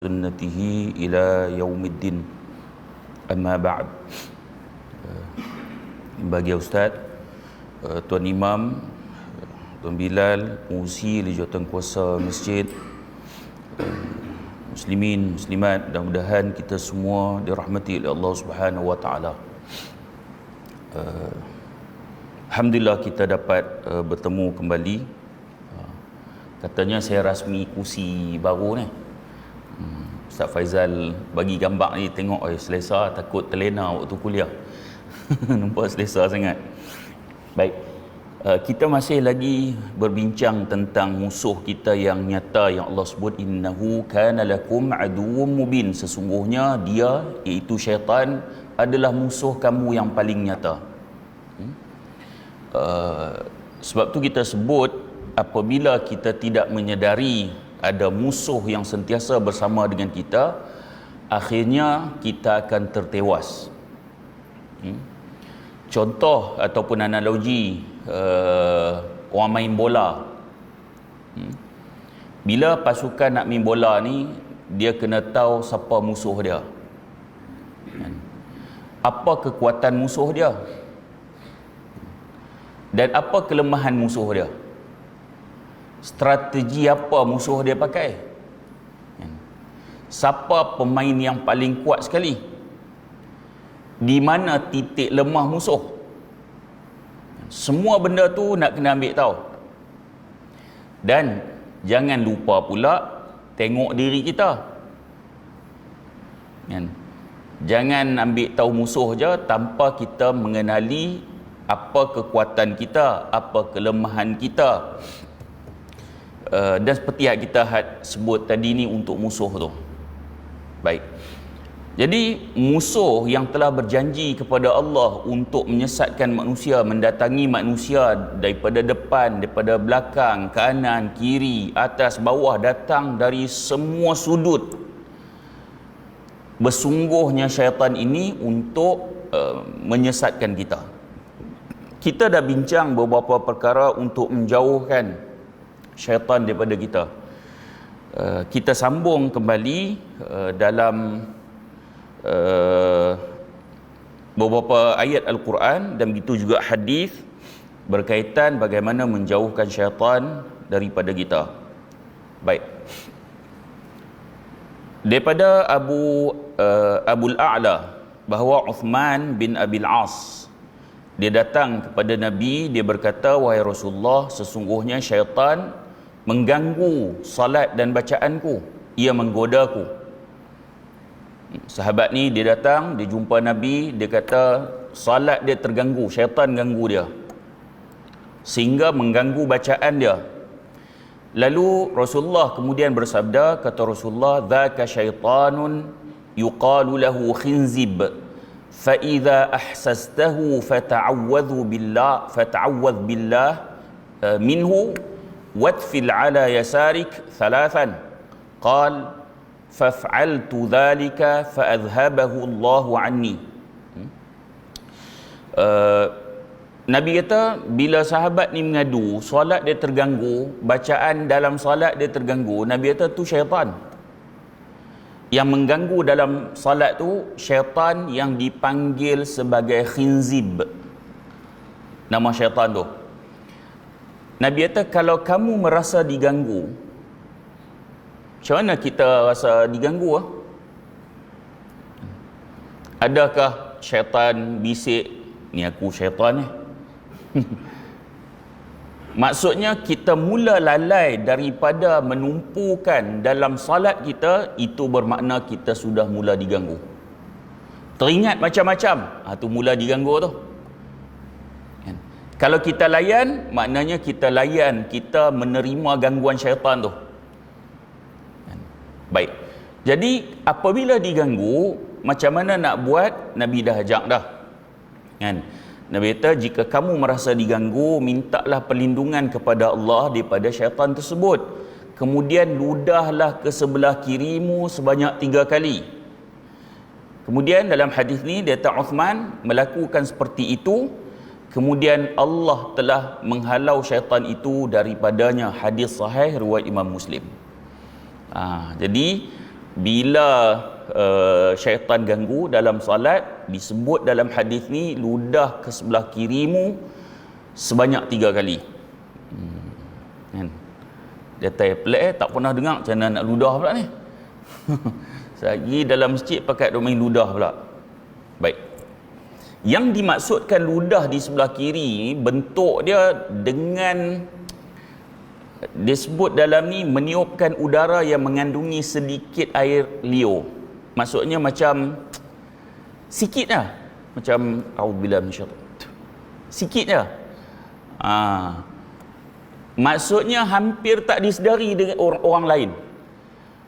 sunnatihi ila yaumiddin. Amma ba'd. Bagi Ustaz, Tuan Imam, Tuan Bilal, pengurusi li jawatankuasa masjid, muslimin, muslimat, mudah-mudahan kita semua dirahmati oleh Allah Subhanahu wa taala. Alhamdulillah kita dapat bertemu kembali. Katanya saya rasmi kursi baru ni. Ustaz Faizal bagi gambar ni, tengok selesa, takut terlena waktu kuliah. Nampak selesa sangat. Baik, kita masih lagi berbincang tentang musuh kita yang nyata yang Allah sebut, innahu kana lakum aduwwum mubin. Sesungguhnya dia, iaitu syaitan, adalah musuh kamu yang paling nyata. Sebab tu kita sebut, apabila kita tidak menyedari ada musuh yang sentiasa bersama dengan kita, akhirnya kita akan tertewas. Contoh ataupun analogi, orang main bola. Bila pasukan nak main bola ni, dia kena tahu siapa musuh dia, apa kekuatan musuh dia, dan apa kelemahan musuh dia, strategi apa musuh dia pakai, siapa pemain yang paling kuat sekali, di mana titik lemah musuh. Semua benda tu nak kena ambil tahu. Dan jangan lupa pula tengok diri kita. Jangan ambil tahu musuh je tanpa kita mengenali apa kekuatan kita, apa kelemahan kita. Dan seperti yang kita sebut tadi ni untuk musuh tu. Baik. Jadi musuh yang telah berjanji kepada Allah untuk menyesatkan manusia, mendatangi manusia daripada depan, daripada belakang, kanan, kiri, atas, bawah, datang dari semua sudut. Bersungguhnya syaitan ini untuk menyesatkan kita. Kita dah bincang beberapa perkara untuk menjauhkan syaitan daripada kita. Kita sambung kembali dalam beberapa ayat Al-Quran dan begitu juga hadis berkaitan bagaimana menjauhkan syaitan daripada kita. Baik. Daripada Abul A'la bahawa Uthman bin Abil As, dia datang kepada Nabi, dia berkata, wahai Rasulullah, sesungguhnya syaitan mengganggu salat dan bacaanku, ia menggodaku. Sahabat ni dia datang, dia jumpa Nabi, dia kata salat dia terganggu, syaitan ganggu dia sehingga mengganggu bacaan dia. Lalu Rasulullah kemudian bersabda, kata Rasulullah, dzaka syaitanun yuqalu lahu khinzib fa idza ahsastahu fata'awwadhu billah minhu wadfil ala yasarik thalathan. Qal faf'altu dhalika fa'adhhabahu Allahu anni. Nabi kata, bila sahabat ni mengadu solat dia terganggu, bacaan dalam solat dia terganggu, Nabi kata tu syaitan. Yang mengganggu dalam salat tu syaitan yang dipanggil sebagai khinzib. Nama syaitan tu. Nabi kata, kalau kamu merasa diganggu, macam mana kita rasa diganggu? Adakah syaitan bisik, ni aku syaitan ni? Maksudnya kita mula lalai daripada menumpukan dalam salat kita, itu bermakna kita sudah mula diganggu. Teringat macam-macam, tu mula diganggu tu. Kalau kita layan, maknanya kita layan, kita menerima gangguan syaitan tu. Baik. Jadi apabila diganggu, macam mana nak buat? Nabi dah ajak dah. Nabi kata, jika kamu merasa diganggu, mintalah perlindungan kepada Allah daripada syaitan tersebut. Kemudian ludahlah ke sebelah kirimu sebanyak 3 kali. Kemudian dalam hadis ni dia kata Uthman melakukan seperti itu. Kemudian Allah telah menghalau syaitan itu daripadanya. Hadis sahih riwayat Imam Muslim. Jadi bila syaitan ganggu dalam solat, disebut dalam hadis ni ludah ke sebelah kirimu sebanyak 3 kali. Kan? Dia tak pernah dengar macam mana nak ludah pula ni. Lagi dalam masjid pakai duk main ludah pula. Baik. Yang dimaksudkan ludah di sebelah kiri, bentuk dia dengan disebut dalam ni meniupkan udara yang mengandungi sedikit air liur. Maksudnya macam sikit lah. Macam auzubillahi minasyaitanir. Sikit je. Maksudnya hampir tak disedari dengan orang lain.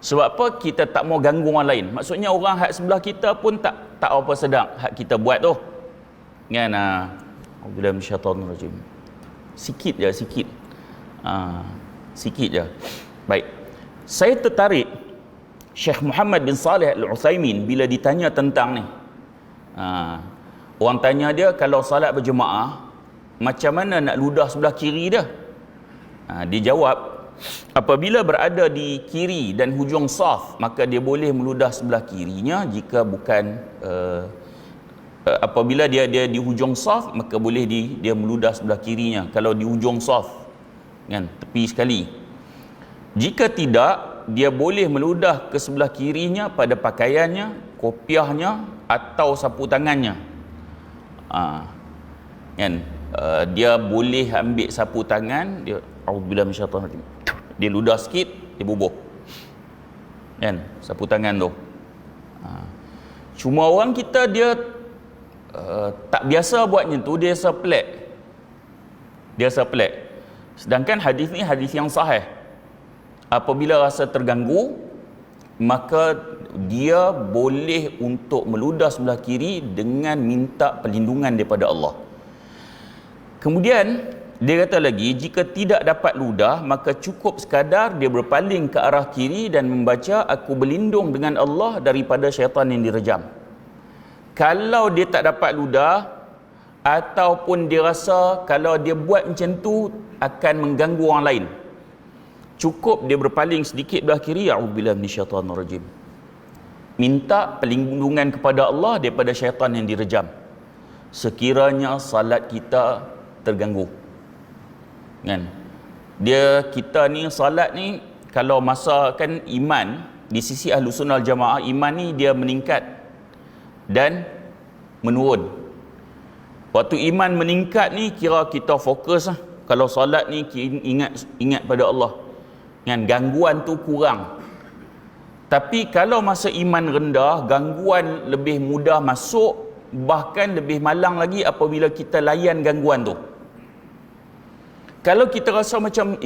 Sebab apa? Kita tak mau ganggu orang lain. Maksudnya orang hak sebelah kita pun tak apa sedar hak kita buat tu. Kan? Auzubillahi minasyaitanir rajim. Sikit je, sikit. Sikit je. Baik. Saya tertarik Syekh Muhammad bin Saleh Al-Utsaimin bila ditanya tentang ni. Orang tanya dia, kalau salat berjemaah, macam mana nak ludah sebelah kiri dia? Dia jawab, apabila berada di kiri dan hujung saf, maka dia boleh meludah sebelah kirinya. Jika bukan apabila dia di hujung saf, maka boleh dia meludah sebelah kirinya. Kalau di hujung saf, kan, tepi sekali. Jika tidak, dia boleh meludah ke sebelah kirinya pada pakaiannya, kopiahnya atau sapu tangannya. Kan? Dia boleh ambil sapu tangan, dia auzubillahi minasyaitanir rajim. Dia ludah sikit, dia bubuh. Kan? Sapu tangan tu. Cuma orang kita dia tak biasa buatnya tu, dia rasa pelik. Dia rasa pelik. Sedangkan hadis ni hadis yang sahih. Apabila rasa terganggu, maka dia boleh untuk meludah sebelah kiri dengan minta perlindungan daripada Allah. Kemudian dia kata lagi, jika tidak dapat ludah, maka cukup sekadar dia berpaling ke arah kiri dan membaca, aku berlindung dengan Allah daripada syaitan yang direjam. Kalau dia tak dapat ludah, ataupun dia rasa kalau dia buat macam tu akan mengganggu orang lain, cukup dia berpaling sedikit belah kiri, a'udzubillahi minasyaitanir rajim, minta perlindungan kepada Allah daripada syaitan yang direjam, sekiranya salat kita terganggu. Kan? Kita ni salat ni, kalau masa kan iman di sisi Ahlus Sunnah wal Jamaah, iman ni dia meningkat dan menurun. Waktu iman meningkat ni, kira kita fokus lah. Kalau solat ni ingat pada Allah, kan, gangguan tu kurang. Tapi kalau masa iman rendah, gangguan lebih mudah masuk, bahkan lebih malang lagi apabila kita layan gangguan tu. Kalau kita rasa macam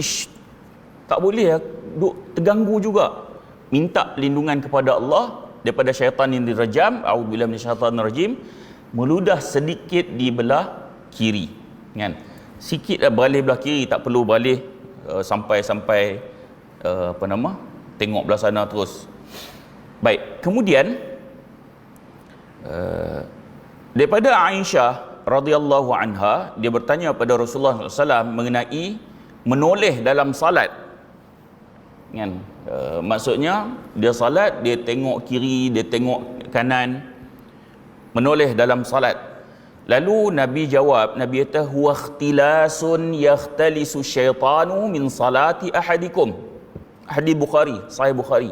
tak boleh, duk terganggu juga, minta perlindungan kepada Allah daripada syaitan yang direjam, a'udzubillahi minasyaitanir rajim, meludah sedikit di belah kiri, kan, sikit dah beralih belah kiri, tak perlu beralih sampai tengok belah sana terus. Baik, kemudian daripada Aisyah radhiyallahu anha, dia bertanya pada Rasulullah SAW mengenai menoleh dalam salat, kan. Maksudnya dia salat, dia tengok kiri, dia tengok kanan, menoleh dalam salat. Lalu Nabi jawab, Nabi kata, huwa ikhtilasun yakhtalisu syaitanu min salati ahadikum. Hadis Bukhari, Sahih Bukhari.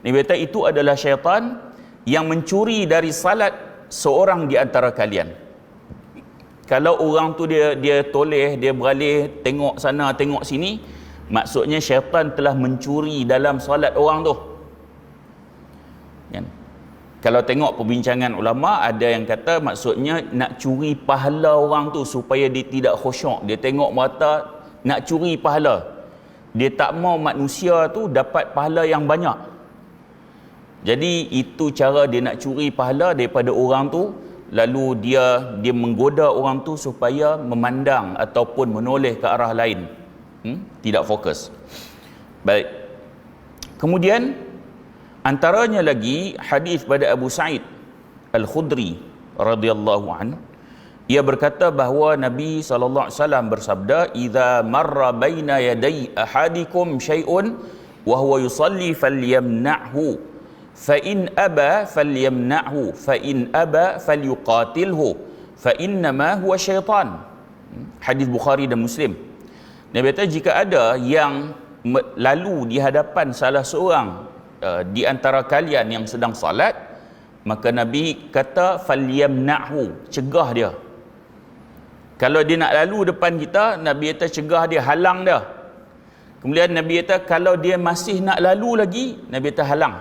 Nabi kata itu adalah syaitan yang mencuri dari salat seorang di antara kalian. Kalau orang tu dia toleh, dia beralih, tengok sana, tengok sini, maksudnya syaitan telah mencuri dalam salat orang tu. Kan? Kalau tengok perbincangan ulama, ada yang kata maksudnya nak curi pahala orang tu supaya dia tidak khusyuk. Dia tengok mata, nak curi pahala. Dia tak mau manusia tu dapat pahala yang banyak. Jadi itu cara dia nak curi pahala daripada orang tu, lalu dia menggoda orang tu supaya memandang ataupun menoleh ke arah lain. Tidak fokus. Baik. Kemudian antaranya lagi hadis pada Abu Sa'id Al-Khudri radhiyallahu anhu, ia berkata bahawa Nabi SAW bersabda, idza marra baina yaday ahadikum syai'un wa huwa yusalli falyamna'hu fa in aba falyamna'hu fa in aba falyuqatilhu fa innama huwa syaitan. Hadis Bukhari dan Muslim. Nabi kata jika ada yang lalu di hadapan salah seorang di antara kalian yang sedang salat, maka Nabi kata falyamna'hu, cegah dia. Kalau dia nak lalu depan kita, Nabi kata cegah dia, halang dia. Kemudian Nabi kata kalau dia masih nak lalu lagi, Nabi kata halang.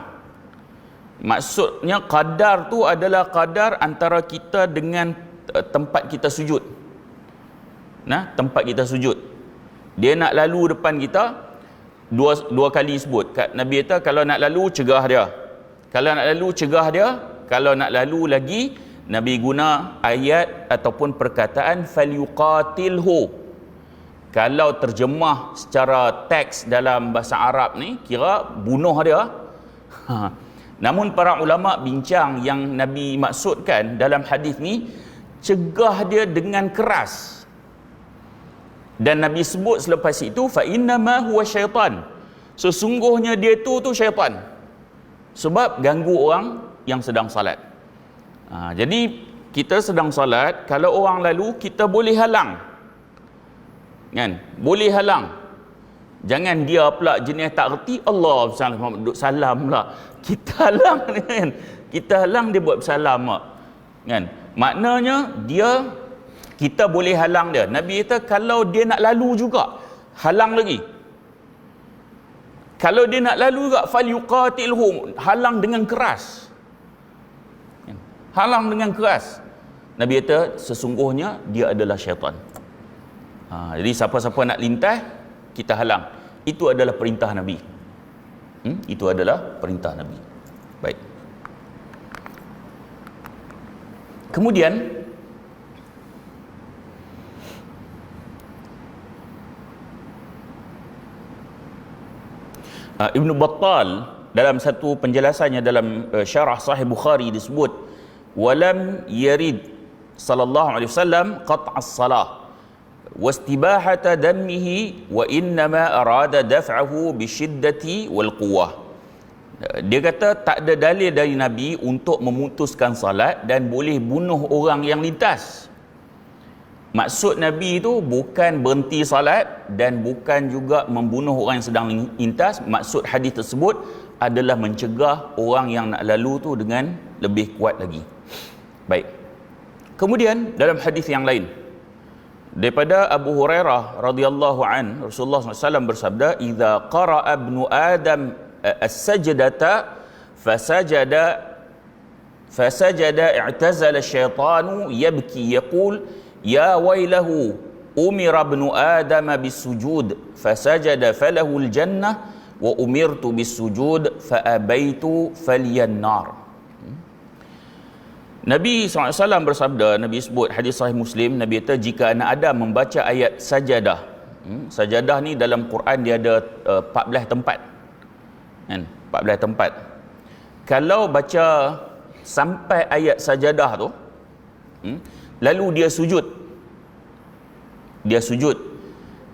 Maksudnya qadar tu adalah qadar antara kita dengan tempat kita sujud. Nah, tempat kita sujud. Dia nak lalu depan kita, dua kali sebut. Nabi kata kalau nak lalu cegah dia. Kalau nak lalu cegah dia. Kalau nak lalu lagi, Nabi guna ayat ataupun perkataan falyuqatilhu. Kalau terjemah secara teks dalam bahasa Arab ni, kira bunuh dia. Namun para ulama bincang yang Nabi maksudkan dalam hadis ni, cegah dia dengan keras. Dan Nabi sebut selepas itu fa innama huwa syaitan. Sesungguhnya dia tu syaitan. Sebab ganggu orang yang sedang salat. Jadi kita sedang salat, kalau orang lalu kita boleh halang. Kan? Boleh halang. Jangan dia pula jenis tak reti, Allah duduk salam pula. Kita halang kan. Kita halang dia buat salam kan. Maknanya kita boleh halang dia. Nabi kata kalau dia nak lalu juga, halang lagi. Kalau dia nak lalu juga, falyuqatilhu, halang dengan keras. Halang dengan keras. Nabi kata sesungguhnya dia adalah syaitan. Jadi siapa-siapa nak lintas, kita halang. Itu adalah perintah Nabi. Itu adalah perintah Nabi. Baik. Kemudian Ibn Battal dalam satu penjelasannya dalam syarah Sahih Bukhari disebut walam yarid sallallahu alaihi wasallam qat'as salah wastibahata dammihi wa innama arada daf'ahu bisyiddati wal quwwah. Dia kata tak ada dalil dari Nabi untuk memutuskan salat dan boleh bunuh orang yang lintas. Maksud Nabi itu bukan berhenti salat dan bukan juga membunuh orang yang sedang lintas. Maksud hadis tersebut adalah mencegah orang yang nak lalu tu dengan lebih kuat lagi. Baik. Kemudian dalam hadis yang lain daripada Abu Hurairah radhiyallahu an, Rasulullah SAW bersabda, "Idza qara'a ibnu Adam as-sajdata fasajada i'tazala asy-syaitanu yabki yaqul ya wailahu umira ibnu Adam bis-sujud fasajada falahu al-jannah wa umirtu bis-sujud fa abaitu falyan nar." Nabi SAW bersabda, Nabi sebut hadis sahih Muslim, Nabi kata jika anak Adam membaca ayat sajadah, sajadah ni dalam Quran dia ada 14 tempat kan, 14 tempat. Kalau baca sampai ayat sajadah tu, lalu dia sujud,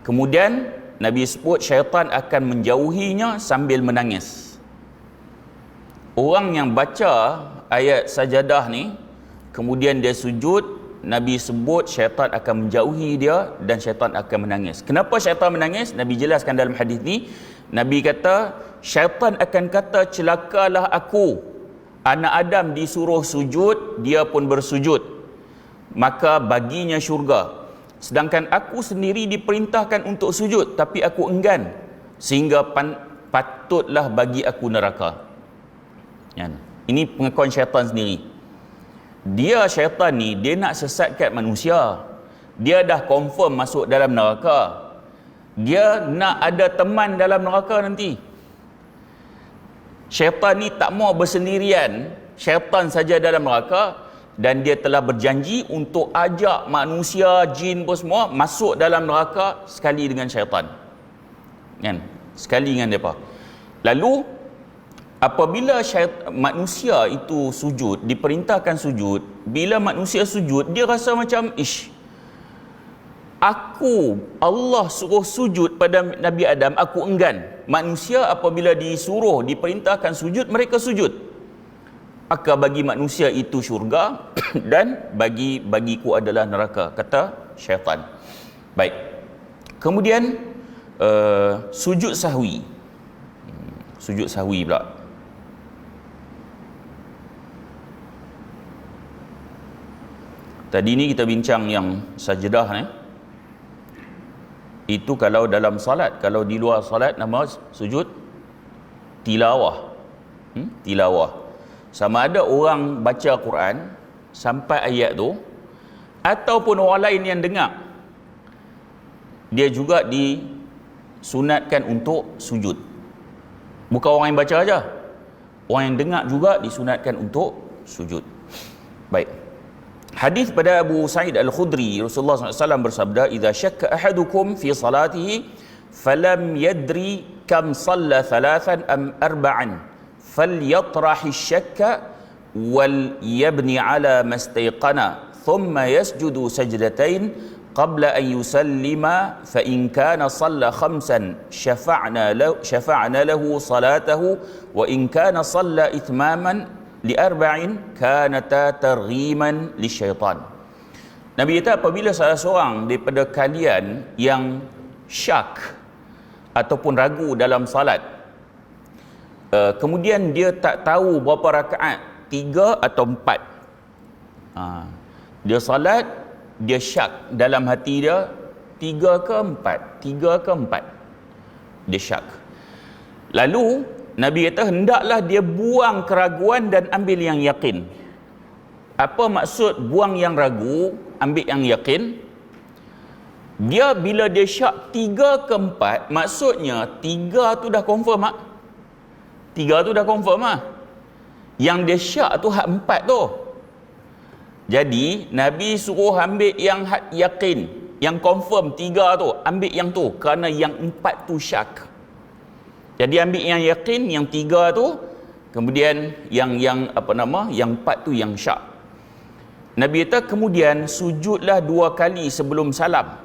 kemudian Nabi sebut syaitan akan menjauhinya sambil menangis. Orang yang baca ayat sajadah ni kemudian dia sujud, Nabi sebut syaitan akan menjauhi dia dan syaitan akan menangis. Kenapa syaitan menangis? Nabi jelaskan dalam hadis ni. Nabi kata syaitan akan kata celakalah aku. Anak Adam disuruh sujud, dia pun bersujud, maka baginya syurga. Sedangkan aku sendiri diperintahkan untuk sujud tapi aku enggan, sehingga patutlah bagi aku neraka. Ini pengakuan syaitan sendiri. Syaitan ni dia nak sesatkan manusia. Dia dah confirm masuk dalam neraka. Dia nak ada teman dalam neraka nanti. Syaitan ni tak mau bersendirian, syaitan saja dalam neraka, dan dia telah berjanji untuk ajak manusia, jin pun semua masuk dalam neraka sekali dengan syaitan. Kan? Sekali dengan depa. Lalu apabila manusia itu sujud, diperintahkan sujud, bila manusia sujud, dia rasa macam, Allah suruh sujud pada Nabi Adam, aku enggan. Manusia apabila diperintahkan sujud, mereka sujud. akan bagi manusia itu syurga dan bagiku adalah neraka, kata syaitan. Baik. Kemudian sujud sahwi. Sujud sahwi pula. Tadi ni kita bincang yang sajdah ni. Itu kalau dalam salat, kalau di luar salat nama sujud tilawah. Tilawah. Sama ada orang baca Quran sampai ayat tu, ataupun orang lain yang dengar, dia juga disunatkan untuk sujud. Bukan orang yang baca aja, orang yang dengar juga disunatkan untuk sujud. Baik. Hadis pada Abu Sa'id Al-Khudri, Rasulullah SAW bersabda, "Idza syakka ahadukum fi salatihi falam yadri kam shalla thalathan am arba'an فليطرح الشك وليبني على ما استيقن ثم يسجد سجدتين قبل أن يسلم فإن كان صلى خمسا شفعنا له صلاته وإن كان صلى إتماما لأربع كانتا ترغيما للشيطان." Nabi kata apabila salah seorang daripada kalian yang syak ataupun ragu dalam salat, kemudian dia tak tahu berapa rakaat, 3 atau 4. Dia salat, dia syak dalam hati dia 3 ke 4, dia syak. Lalu Nabi kata hendaklah dia buang keraguan dan ambil yang yakin. Apa maksud buang yang ragu, ambil yang yakin? Dia bila dia syak 3 ke 4, maksudnya 3 tu dah confirm 3 tu dah confirm Yang dia syak tu hak 4 tu. Jadi Nabi suruh ambil yang hak yakin, yang confirm 3 tu, ambil yang tu, kerana yang 4 tu syak. Jadi ambil yang yakin, yang 3 tu, kemudian yang 4 tu yang syak. Nabi kata kemudian sujudlah 2 kali sebelum salam.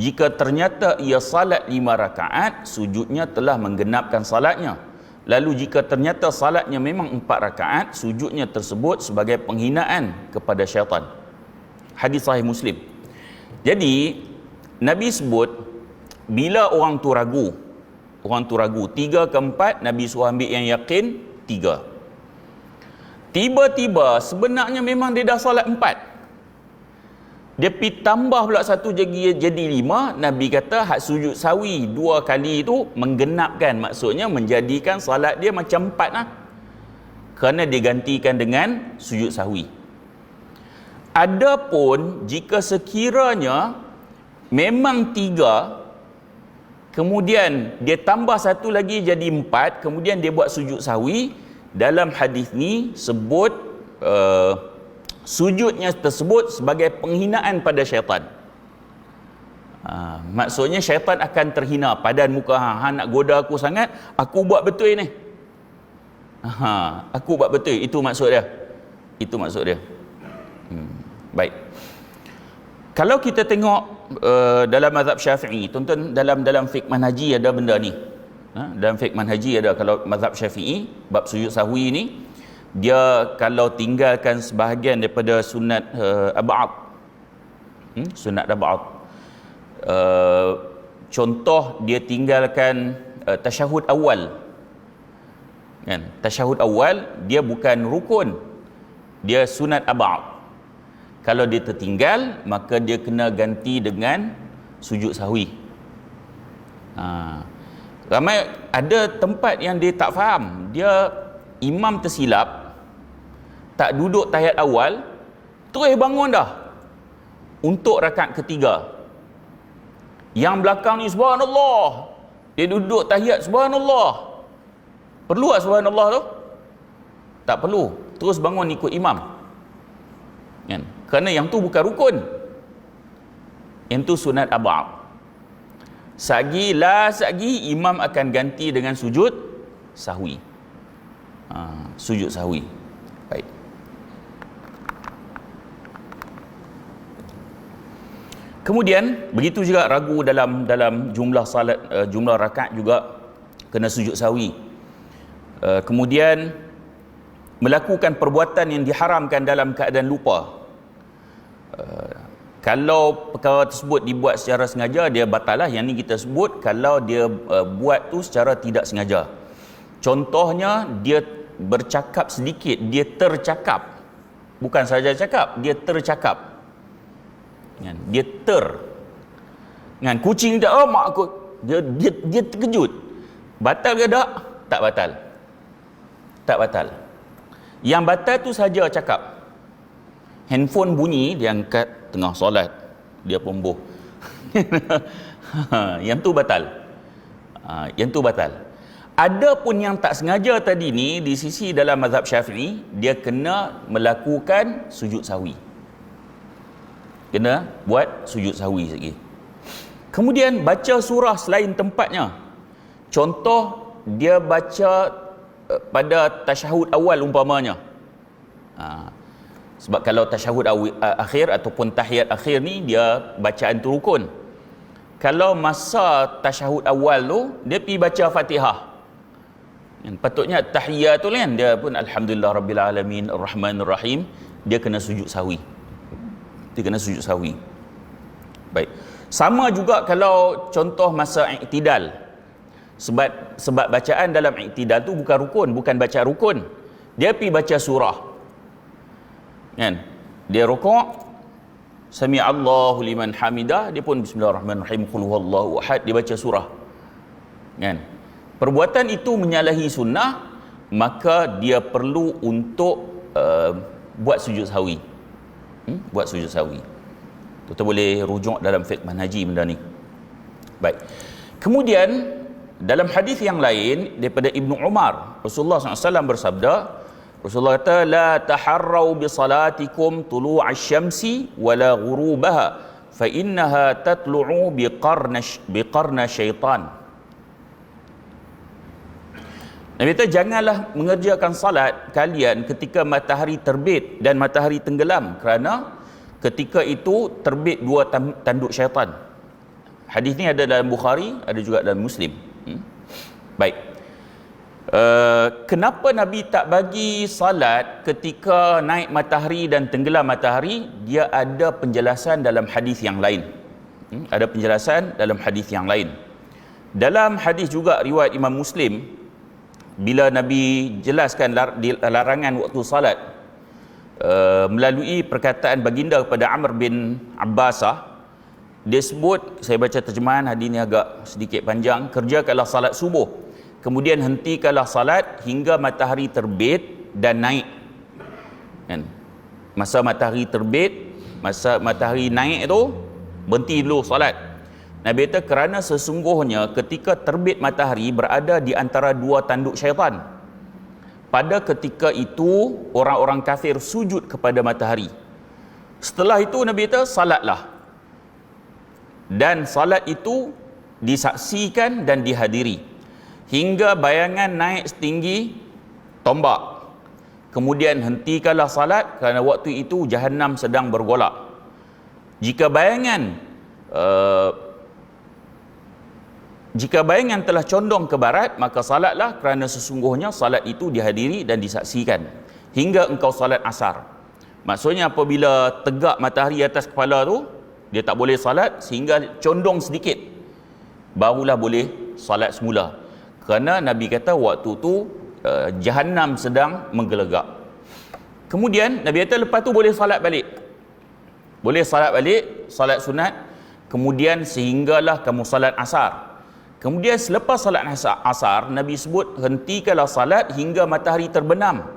Jika ternyata ia salat 5 rakaat, sujudnya telah menggenapkan salatnya. Lalu jika ternyata salatnya memang 4 rakaat, sujudnya tersebut sebagai penghinaan kepada syaitan. Hadis sahih Muslim. Jadi Nabi sebut bila orang tu ragu 3 ke 4, Nabi suruh ambil yang yakin 3. Tiba-tiba sebenarnya memang dia dah salat 4, dia pergi tambah pula 1 jadi 5. Nabi kata hak sujud sawi 2 kali itu menggenapkan, maksudnya menjadikan salat dia macam 4 kerana digantikan dengan sujud sahwi. Adapun jika sekiranya memang 3, kemudian dia tambah 1 lagi jadi 4, kemudian dia buat sujud sahwi, dalam hadis ni sebut sujudnya tersebut sebagai penghinaan pada syaitan. Maksudnya syaitan akan terhina, padan muka nak goda aku sangat, aku buat betul ni. Aku buat betul, itu maksud dia. Baik. Kalau kita tengok dalam mazhab Syafi'i, tuan-tuan, dalam fiqh manhaji ada benda ni. Dalam fiqh manhaji ada, kalau mazhab Syafi'i bab sujud sahwi ni, dia kalau tinggalkan sebahagian daripada sunat ab'ad, sunat ab'ad, contoh dia tinggalkan tasyahud awal, kan? Tasyahud awal dia bukan rukun, dia sunat ab'ad. Kalau dia tertinggal, maka dia kena ganti dengan sujud sahwi. Ramai ada tempat yang dia tak faham, dia imam tersilap, tak duduk tahiyat awal, terus bangun dah untuk rakaat ketiga. Yang belakang ni subhanallah, dia duduk tahiyat subhanallah. Perlu tak subhanallah tu? Tak perlu, terus bangun ikut imam, kan? Kerana yang tu bukan rukun, yang tu sunat ab'ad. Satgi imam akan ganti dengan sujud sahwi. Sujud sahwi. Baik. Kemudian begitu juga ragu dalam jumlah salat, jumlah rakaat juga kena sujud sahwi. Kemudian melakukan perbuatan yang diharamkan dalam keadaan lupa. Kalau perkara tersebut dibuat secara sengaja, dia batal lah. Yang ni kita sebut kalau dia buat tu secara tidak sengaja. Contohnya, dia bercakap sedikit, dia tercakap. Bukan saja cakap, dia tercakap. Dia kucing tak, oh mak aku, dia terkejut. Batal ke tak? Tak batal. Tak batal. Yang batal tu saja cakap. Handphone bunyi, dia angkat tengah solat, dia pembuh. Yang tu batal. Yang tu batal. Ada pun yang tak sengaja tadi ni, di sisi dalam mazhab Syafi'i, dia kena melakukan sujud sahwi. Kena buat sujud sahwi lagi. Kemudian baca surah selain tempatnya. Contoh, dia baca pada tasyahud awal umpamanya. Sebab kalau tasyahud akhir ataupun tahiyat akhir ni, dia bacaan tu rukun. Kalau masa tasyahud awal tu, dia pergi baca Fatihah. Patutnya tahiyat tu kan, dia pun Alhamdulillah Rabbil Alamin Ar-Rahman Ar-Rahim, dia kena sujud sahwi. Dia kena sujud sahwi. Baik. Sama juga kalau contoh masa i'tidal. Sebab bacaan dalam i'tidal tu bukan rukun, bukan baca rukun. Dia pergi baca surah. Kan? Dia rukuk, Sami Allahu liman hamidah, dia pun Bismillahirrahmanirrahim, Qul huwallahu ahad, dia baca surah. Kan? Perbuatan itu menyalahi sunnah, maka dia perlu untuk buat sujud sahwi. Buat sujud sahwi. Kita boleh rujuk dalam fiqh manhaji benda ni. Baik. Kemudian dalam hadis yang lain daripada Ibnu Umar, Rasulullah SAW bersabda, Rasulullah kata, la taharrau bi salatikum tulu'ash syamsi wala ghurubaha fa innaha tatlu'u bi qarna syaitan. Nabi kata, janganlah mengerjakan salat kalian ketika matahari terbit dan matahari tenggelam, kerana ketika itu terbit dua tanduk syaitan. Hadis ni ada dalam Bukhari, ada juga dalam Muslim. Baik. Kenapa Nabi tak bagi salat ketika naik matahari dan tenggelam matahari? Dia ada penjelasan dalam hadis yang lain. Ada penjelasan dalam hadis yang lain. Dalam hadis juga riwayat Imam Muslim, bila Nabi jelaskan larangan waktu salat melalui perkataan baginda kepada Amr bin Abbasah, dia sebut, saya baca terjemahan hadis ni agak sedikit panjang, kerjakanlah salat subuh, kemudian hentikanlah salat hingga matahari terbit dan naik. Kan? Masa matahari terbit, masa matahari naik tu, berhenti dulu salat. Nabi kata, kerana sesungguhnya ketika terbit matahari berada di antara dua tanduk syaitan. Pada ketika itu orang-orang kafir sujud kepada matahari. Setelah itu Nabi kata, salatlah. Dan salat itu disaksikan dan dihadiri hingga bayangan naik setinggi tombak. Kemudian hentikanlah salat kerana waktu itu Jahannam sedang bergolak. Jika bayangan telah condong ke barat, maka salatlah, kerana sesungguhnya salat itu dihadiri dan disaksikan hingga engkau salat asar. Maksudnya apabila tegak matahari atas kepala tu, dia tak boleh salat sehingga condong sedikit, barulah boleh salat semula. Kerana Nabi kata waktu tu Jahannam sedang menggelegak. Kemudian Nabi kata lepas tu boleh salat balik. Boleh salat balik, salat sunat. Kemudian sehinggalah kamu salat asar. Kemudian selepas salat asar, Nabi sebut, hentikanlah salat hingga matahari terbenam,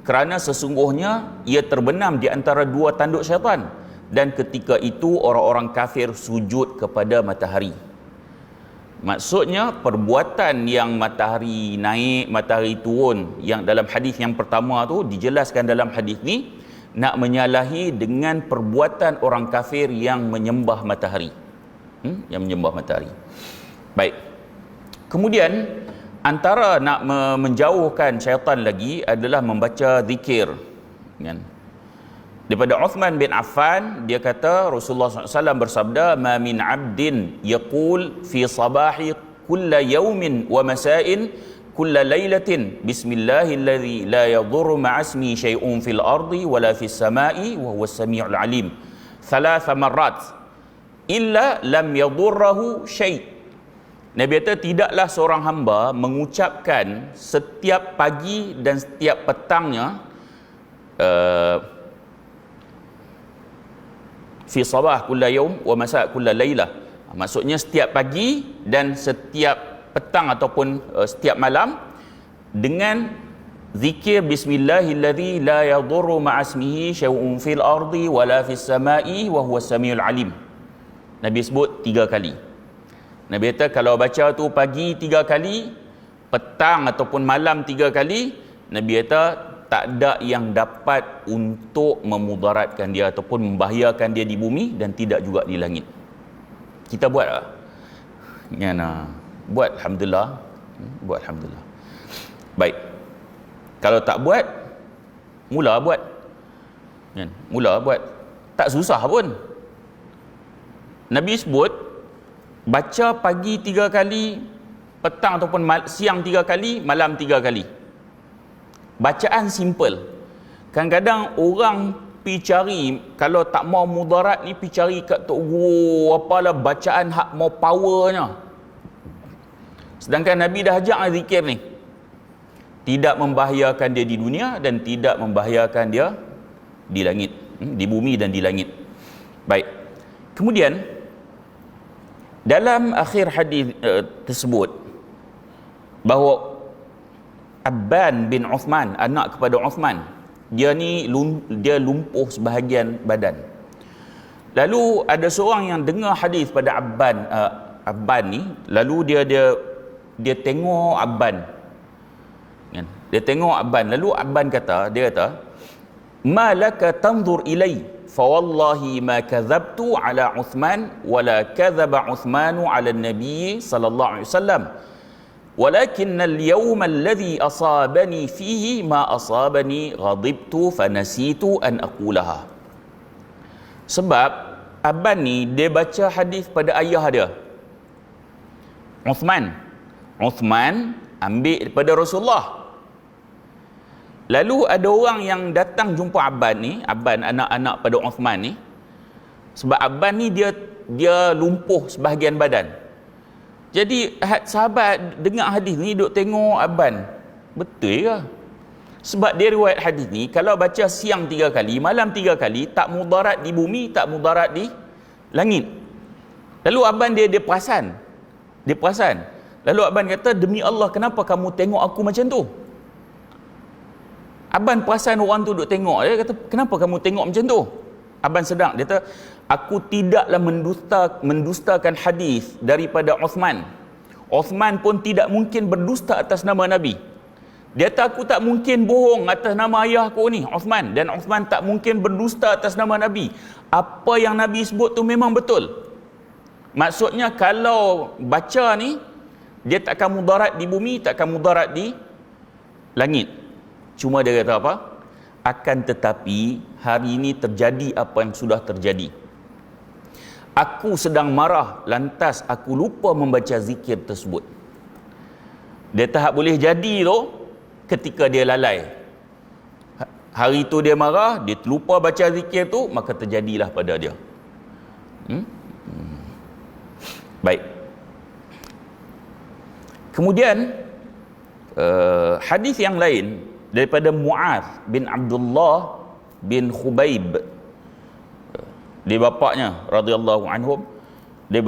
kerana sesungguhnya ia terbenam di antara dua tanduk syaitan, dan ketika itu orang-orang kafir sujud kepada matahari. Maksudnya perbuatan yang matahari naik, matahari turun, yang dalam hadis yang pertama tu dijelaskan dalam hadis ni, nak menyalahi dengan perbuatan orang kafir yang menyembah matahari. Yang menyembah matahari. Baik. Kemudian antara nak menjauhkan syaitan lagi adalah membaca zikir. Kan? Daripada Uthman bin Affan, dia kata Rasulullah SAW bersabda, ma min abdin yaqul fi sabahi kulla yawmin wa masa'in kulla lailatin bismillahilladzi la yadhurru ma'asmi syai'un fil ardi wala fis sama'i wa huwas samiul alim thalatha marrat illa lam yadhurruhu syai'. Nabi kata tidaklah seorang hamba mengucapkan setiap pagi dan setiap petangnya fi sabah kulla yaum wa masa kulla lailah. Maksudnya setiap pagi dan setiap petang ataupun setiap malam dengan zikir bismillahilladzi la yadhurru ma'asmihi syai'un fil ardi wala fis sama'i wa huwas samiul alim. Nabi sebut 3 kali. Nabi kata kalau baca tu pagi 3 kali, petang ataupun malam 3 kali, Nabi kata tak ada yang dapat untuk memudaratkan dia ataupun membahayakan dia di bumi dan tidak juga di langit. Kita buat tak? Ya, nah. Buat alhamdulillah. Buat alhamdulillah. Baik. Kalau tak buat, mula buat. Kan? Mula buat. Tak susah pun. Nabi sebut baca pagi 3 kali, petang ataupun siang 3 kali, malam 3 kali. Bacaan simple. Kadang-kadang orang pi cari, kalau tak mau mudarat ni pi cari kat tok guru apalah bacaan hak mau powernya. Sedangkan Nabi dah ajak zikir ni. Tidak membahayakan dia di dunia dan tidak membahayakan dia di langit, di bumi dan di langit. Baik. Kemudian dalam akhir hadis tersebut bahawa Abban bin Uthman, anak kepada Uthman, dia lumpuh sebahagian badan. Lalu ada seorang yang dengar hadis pada Abban ni, lalu dia tengok Abban. Kan? Dia tengok Abban, lalu Abban dia kata, "Ma laka tanzur ilai?" فوالله ما كذبت على عثمان ولا كذب عثمان على النبي صلى الله عليه وسلم ولكن اليوم الذي أصابني فيه ما أصابني غضبت فنسيت أن أقولها. Sebab Abban ni dia baca hadis pada ayah dia Uthman ambil daripada Rasulullah. Lalu ada orang yang datang jumpa Abban ni, Abban anak-anak pada Uthman ni. Sebab Abban ni dia lumpuh sebahagian badan. Jadi sahabat dengar hadis ni duk tengok Abban. Betul ke? Sebab dia riwayat hadis ni kalau baca siang 3 kali, malam 3 kali, tak mudarat di bumi, tak mudarat di langit. Lalu Abban dia perasan. Lalu Abban kata, "Demi Allah, kenapa kamu tengok aku macam tu?" Abban perasan orang tu duk tengok. Dia kata, "Kenapa kamu tengok macam tu?" Abban sedang. Dia kata, "Aku tidaklah mendustakan hadis daripada Uthman. Uthman pun tidak mungkin berdusta atas nama Nabi." Dia kata, "Aku tak mungkin bohong atas nama ayah aku ni, Uthman. Dan Uthman tak mungkin berdusta atas nama Nabi. Apa yang Nabi sebut tu memang betul." Maksudnya kalau baca ni, dia tak akan mudarat di bumi, tak akan mudarat di langit. Cuma dia kata apa? Akan tetapi hari ini terjadi apa yang sudah terjadi. Aku sedang marah, lantas aku lupa membaca zikir tersebut. Dia tak boleh jadi tu ketika dia lalai. Hari tu dia marah, dia lupa baca zikir tu, maka terjadilah pada dia. Baik. Kemudian hadis yang lain daripada Mu'adz bin Abdullah bin Khubaib, dia bapaknya radhiyallahu anhum, dia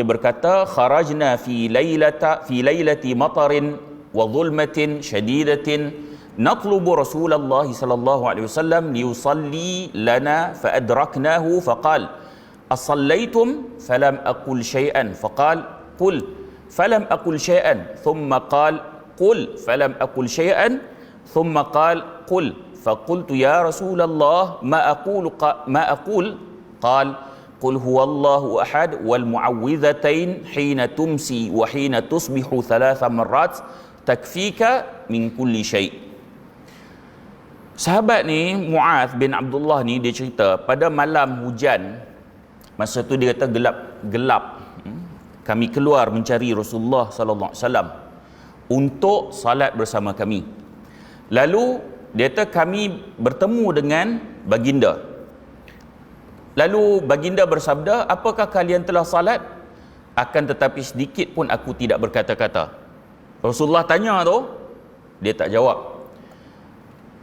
berkata, "Kharajna fi lailati matarin wa dhulmatin shadidatin natlubu Rasulullah sallallahu alaihi wasallam liyusalli lana fa adraknahu faqala asallaytum falam aqul shay'an faqala qul falam aqul shay'an thumma qala qul falam aqul shay'an ثم قال قل فقلت يا رسول الله ما أقول قال قل هو الله أحد والمعوذتين حين تمسي وحين تصبح 3 مرات تكفيك من كل شيء. Sahabat ni Mu'adz bin Abdullah ni dia cerita pada malam hujan, masa tu dia kata gelap, kami keluar mencari Rasulullah sallallahu alaihi wasallam. untuk salat bersama kami. Lalu dia kata kami bertemu dengan baginda. Lalu baginda bersabda, apakah kalian telah salat? Akan tetapi sedikit pun aku tidak berkata-kata. Rasulullah tanya tu, dia tak jawab.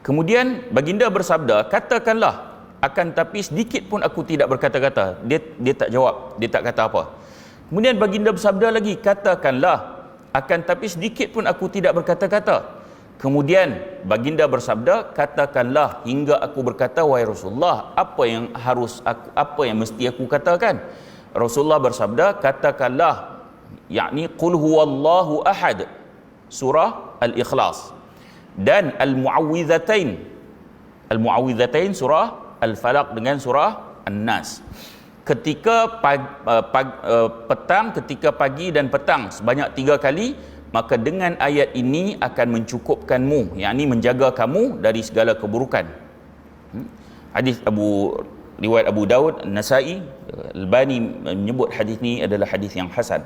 Kemudian baginda bersabda, katakanlah, akan tapi sedikit pun aku tidak berkata-kata. Dia tak jawab, dia tak kata apa. Kemudian baginda bersabda lagi, katakanlah, akan tapi sedikit pun aku tidak berkata-kata. Kemudian baginda bersabda, katakanlah hingga aku berkata, wahai Rasulullah, apa yang mesti aku katakan? Rasulullah bersabda, katakanlah, yakni qul huwallahu ahad, surah Al-Ikhlas, dan Al-Mu'awwidhatain surah Al-Falaq dengan surah An-Nas. Ketika petang, ketika pagi dan petang sebanyak 3 kali, maka dengan ayat ini akan mencukupkanmu, yakni menjaga kamu dari segala keburukan. Hadis riwayat Abu Daud, Nasai, Albani menyebut hadis ni adalah hadis yang hasan.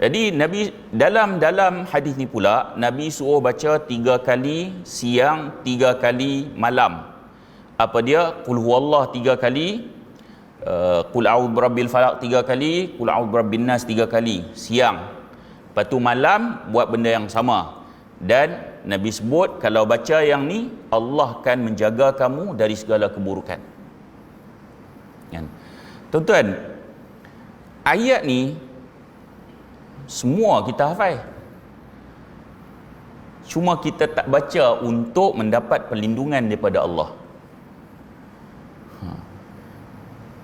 Jadi Nabi dalam hadis ni pula, Nabi suruh baca 3 kali siang, 3 kali malam. Apa dia? Qul huwallah 3 kali, Qul a'udzu birabbil falaq 3 kali, Qul a'udzu birabbin nas 3 kali siang. Lepas tu malam buat benda yang sama. Dan Nabi sebut kalau baca yang ni, Allah akan menjaga kamu dari segala keburukan. Tuan-tuan, ayat ni semua kita hafal, cuma kita tak baca untuk mendapat perlindungan daripada Allah.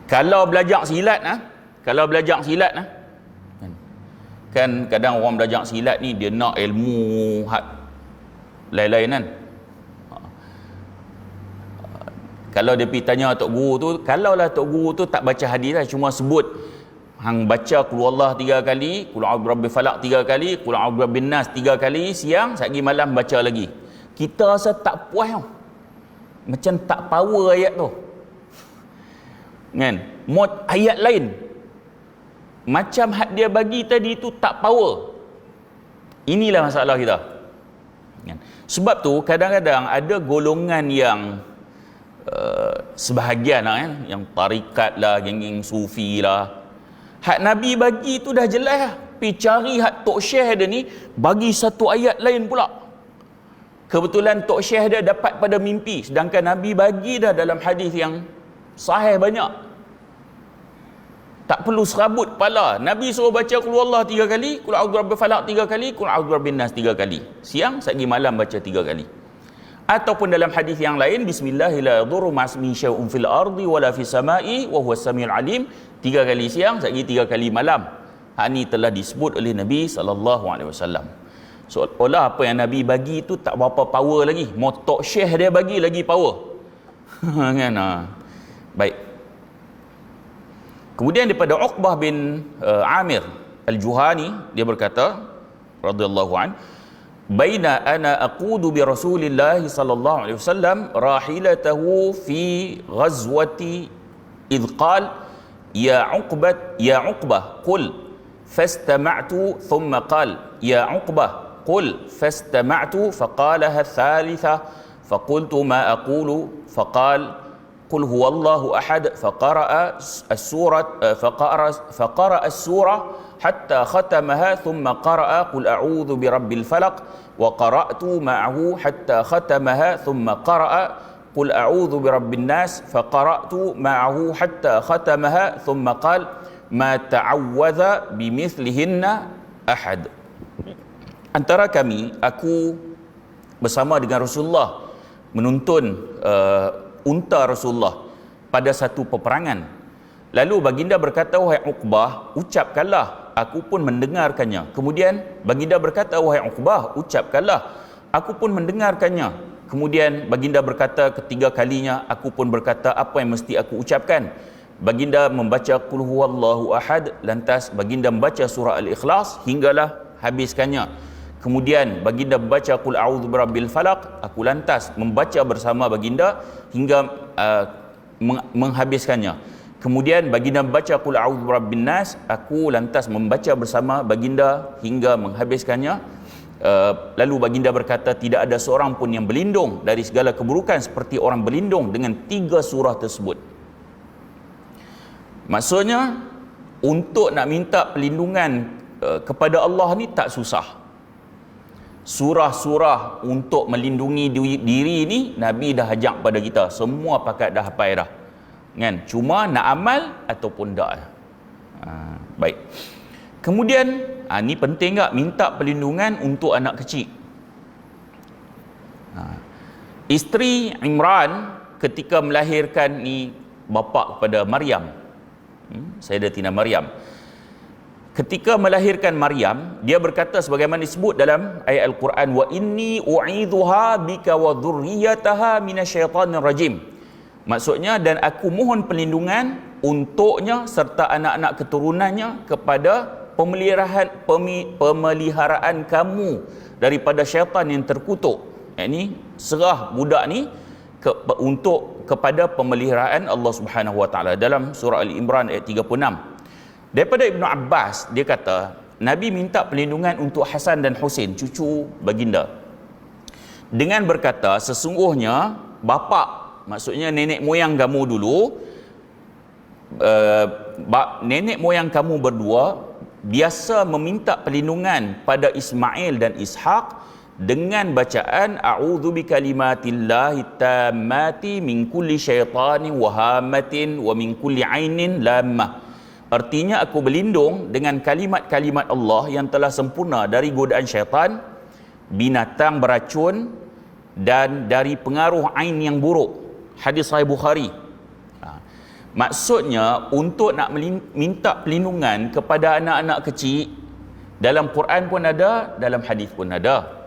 Kalau belajar silat kan kadang orang belajar silat ni dia nak ilmu lain-lain kan. Kalau dia pergi tanya Tok Guru tu, kalaulah Tok Guru tu tak baca hadis lah, cuma sebut hang baca Qul huwallah 3 kali, Qul a'udzu birabbil falaq 3 kali, Qul a'udzu birabbin nas 3 kali siang, satgi malam baca lagi, kita rasa tak puas tau. Macam tak power ayat tu. Kan? Mod ayat lain macam hak dia bagi tadi tu tak power. Inilah masalah kita. Kan? Sebab tu kadang-kadang ada golongan yang sebahagian lah, yang tarikat lah, geng-geng sufi lah, hak Nabi bagi tu dah jelas lah, pergi cari hak Tok Syekh dia ni bagi satu ayat lain pula. Kebetulan Tok Syekh dia dapat pada mimpi, sedangkan Nabi bagi dah dalam hadis yang sahih banyak. Tak perlu serabut kepala. Nabi suruh baca Qul huwallah 3 kali, Qul a'udzu birabbil falaq 3 kali, Qul a'udzu birabbin nas 3 kali siang, satgi malam baca 3 kali. Ataupun dalam hadis yang lain, bismillahirrahmanirrahim, la yadurru ma'asmi syai'un fil ardi wala fis sama'i wa huwas samiul alim, 3 kali siang, satgi 3 kali malam. Hak ni telah disebut oleh Nabi SAW. Seolah apa yang Nabi bagi tu tak berapa power lagi, Tok Syekh dia bagi lagi power. Kan? Baik. Kemudian daripada Uqbah bin Amir Al-Juhani, dia berkata radhiyallahu an, baina ana aqudu bi Rasulillah sallallahu alaihi wasallam rahilatahu fi ghazwati idh qala ya Uqbah qul fastama'tu thumma qala ya Uqbah qul fastama'tu faqalaha thalitha faqultu ma aqulu faqala قل هو الله أحد فقرأ السورة حتى ختمها ثم قرأ قل أعوذ برب الفلق وقرأت معه حتى ختمها ثم قرأ قل أعوذ برب الناس فقرأت معه حتى ختمها ثم قال ما تعوذ بمثلهن أحد. Antara kami, aku bersama dengan Rasulullah menuntun unta Rasulullah pada satu peperangan. Lalu baginda berkata, wahai Uqbah, ucapkanlah, aku pun mendengarkannya. Kemudian baginda berkata, wahai Uqbah, ucapkanlah, aku pun mendengarkannya. Kemudian baginda berkata ketiga kalinya, aku pun berkata apa yang mesti aku ucapkan. Baginda membaca Qul huwallahu ahad, lantas baginda membaca surah Al-Ikhlas hinggalah habiskannya. Kemudian baginda membaca Qul a'udzu birabbil falaq, aku lantas membaca bersama baginda hingga menghabiskannya. Kemudian baginda membaca Qul a'udzu birabbin nas, aku lantas membaca bersama baginda hingga menghabiskannya. Lalu baginda berkata, tidak ada seorang pun yang berlindung dari segala keburukan seperti orang berlindung dengan 3 surah tersebut. Maksudnya, untuk nak minta perlindungan kepada Allah ni tak susah. Surah-surah untuk melindungi diri ni Nabi dah ajak pada kita, semua pakat dah hafal dah kan, cuma nak amal ataupun tak. Baik, kemudian ni penting tak, minta perlindungan untuk anak kecil. Isteri Imran ketika melahirkan ni bapa kepada Maryam, Sayyidatina Maryam, ketika melahirkan Maryam, dia berkata sebagaimana disebut dalam ayat Al-Quran, wa inni u'idhuha bika wa dhurriyyataha minasyaitanir rajim. Maksudnya, dan aku mohon perlindungan untuknya serta anak-anak keturunannya kepada pemeliharaan kamu daripada syaitan yang terkutuk. Ini serah budak ni kepada pemeliharaan Allah Subhanahu Wa Taala dalam surah Al-Imran ayat 36. Daripada Ibnu Abbas, dia kata Nabi minta perlindungan untuk Hasan dan Husain, cucu baginda, dengan berkata, sesungguhnya bapa, maksudnya nenek moyang kamu dulu, nenek moyang kamu berdua biasa meminta perlindungan pada Ismail dan Ishaq dengan bacaan a'udzu bikalimatillahi tammati min kulli syaitanin wa hamatin wa min kulli ainin lammah. Artinya, aku berlindung dengan kalimat-kalimat Allah yang telah sempurna dari godaan syaitan, binatang beracun, dan dari pengaruh ain yang buruk. Hadis Sahih Bukhari. Maksudnya, untuk nak minta perlindungan kepada anak-anak kecil, dalam Quran pun ada, dalam hadis pun ada.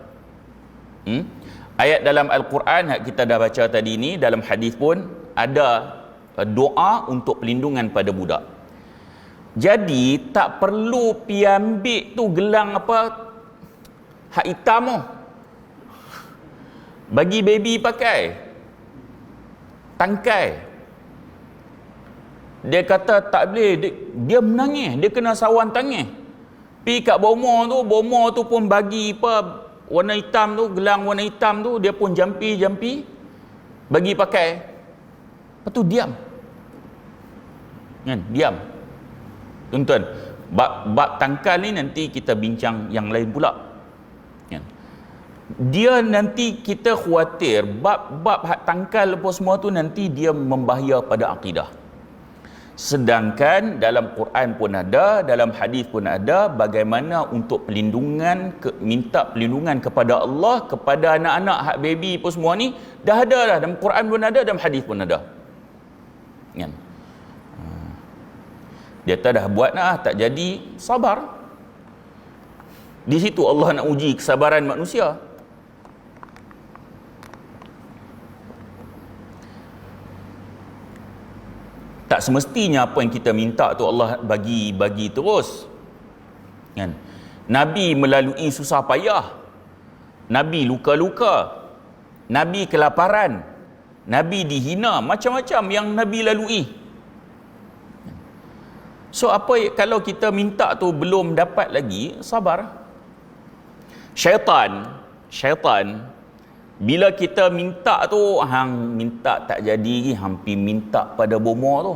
Ayat dalam Al-Quran kita dah baca tadi ni, dalam hadis pun ada doa untuk perlindungan pada budak. Jadi tak perlu pi ambil tu gelang apa hak hitam tu bagi baby pakai, tangkai. Dia kata tak boleh, dia menangis, dia kena sawan tangis. Pi kat bomo tu pun bagi apa warna hitam tu, gelang warna hitam tu, dia pun jampi bagi pakai. Lepas tu diam kan, diam. Tuan-tuan, bab tangkal ni nanti kita bincang yang lain pula kan. Dia nanti kita khawatir bab hak tangkal apa semua tu nanti dia membahaya pada akidah. Sedangkan dalam Quran pun ada, dalam hadis pun ada bagaimana untuk perlindungan, minta perlindungan kepada Allah kepada anak-anak hak baby apa semua ni dah ada dah, dalam Quran pun ada, dalam hadis pun ada kan. Dia tak dah buat dah, tak jadi, sabar. Di situ Allah nak uji kesabaran manusia. Tak semestinya apa yang kita minta tu Allah bagi terus kan. Nabi melalui susah payah, Nabi luka-luka, Nabi kelaparan, Nabi dihina, macam-macam yang Nabi lalui. So apa kalau kita minta tu belum dapat lagi, sabar. Syaitan bila kita minta tu, hang minta tak jadi, hampir minta pada bomo tu.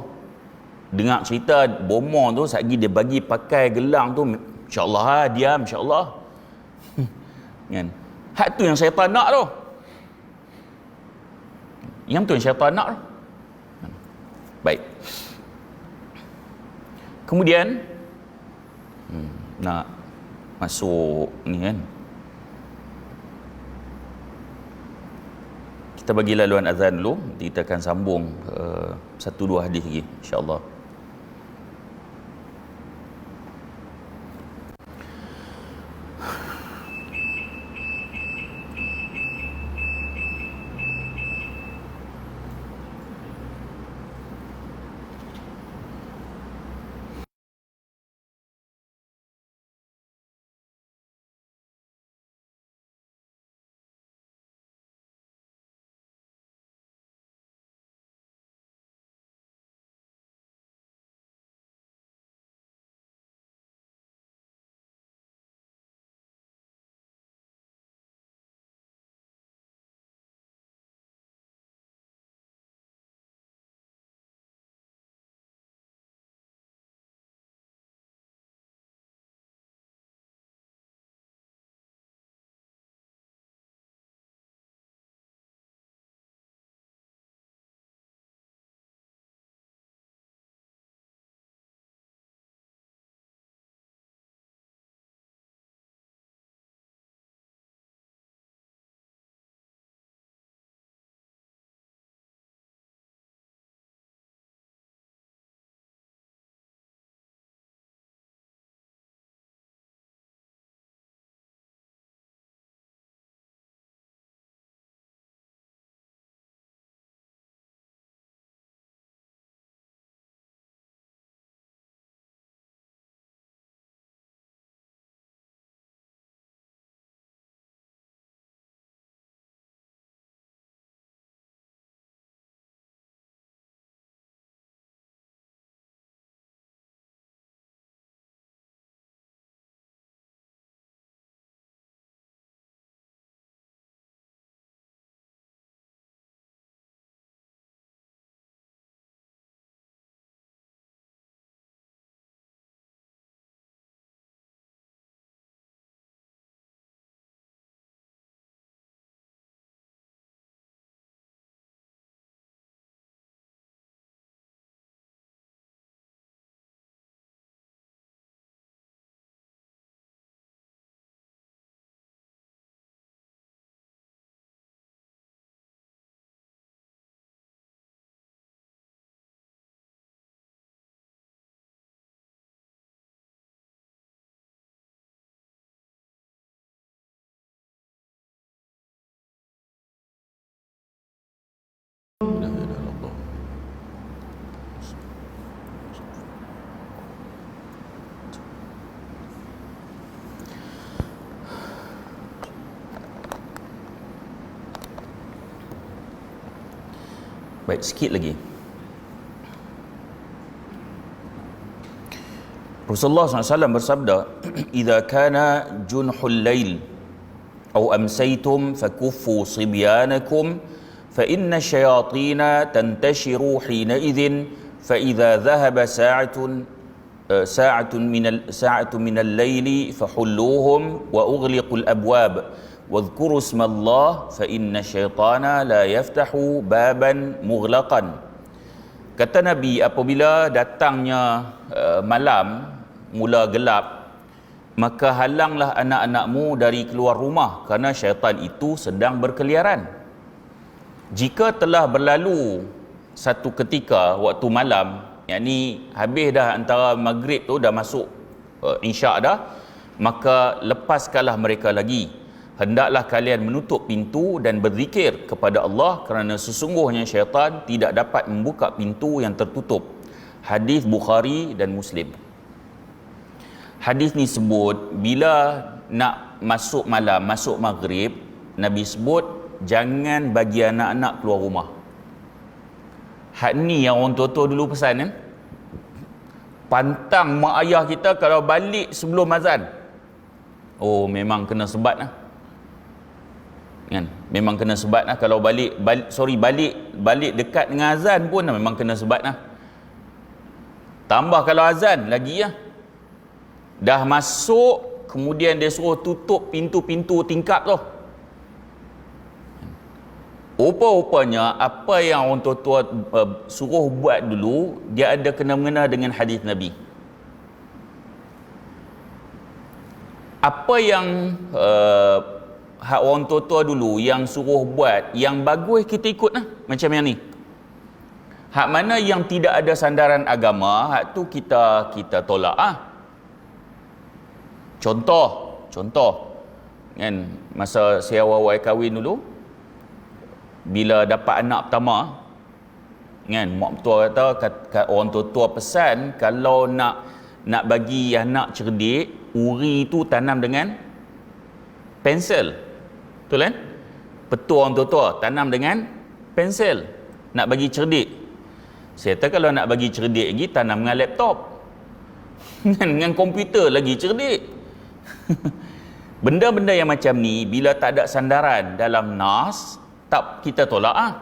Dengar cerita bomo tu, satgi dia bagi pakai gelang tu, insya-Allah lah, diam insya-Allah. Kan? Hak tu yang syaitan nak tu. Yang tu yang syaitan nak tu. Baik. Kemudian nak masuk ni kan, kita bagi laluan azan dulu, nanti kita akan sambung 1-2 hadis lagi insya-Allah. Baik, sikit lagi. Rasulullah SAW bersabda, "Idza kana junhul lail aw amsaytum fakuffu sibyanakum fa inna syayatina tantashiru hina idzin fa idza dhahaba sa'atun minal laili fahulluhum wa ughliqul abwab wadhkuru ismallah fa inna syaitana la yaftahu baban mughlaqan." Kata Nabi, apabila datangnya malam, mula gelap, maka halanglah anak-anakmu dari keluar rumah kerana syaitan itu sedang berkeliaran. Jika telah berlalu satu ketika waktu malam, yakni habis dah antara maghrib tu, dah masuk isyak dah, maka lepaskanlah mereka lagi. Hendaklah kalian menutup pintu dan berzikir kepada Allah kerana sesungguhnya syaitan tidak dapat membuka pintu yang tertutup. Hadis Bukhari dan Muslim. Hadis ni sebut bila nak masuk malam, masuk maghrib, Nabi sebut jangan bagi anak-anak keluar rumah. Hak ni yang orang tua-tua dulu pesan kan. Pantang mak ayah kita kalau balik sebelum azan. Oh, memang kena sebat lah. Kan? Memang kena sebat lah. Kalau balik dekat dengan azan pun memang kena sebat lah. Tambah kalau azan lagi lah. Dah masuk, kemudian dia suruh tutup pintu-pintu tingkap tu. Rupa-rupanya apa yang orang tua-tua suruh buat dulu, dia ada kena-mengena dengan hadis Nabi. Apa yang hak orang tua-tua dulu yang suruh buat, yang bagus kita ikut lah, macam yang ni. Hak mana yang tidak ada sandaran agama, hak tu kita tolak ah. Contoh kan, masa saya awal-awal kahwin dulu, bila dapat anak pertama kan, mak mertua kata orang tua pesan kalau nak bagi anak cerdik, uri tu tanam dengan pensel. Betul kan? Petua orang tua tanam dengan pensel nak bagi cerdik. Saya kata kalau nak bagi cerdik lagi, tanam dengan laptop. Dengan komputer lagi cerdik. Benda-benda yang macam ni bila tak ada sandaran dalam nas, tak, kita tolak ah.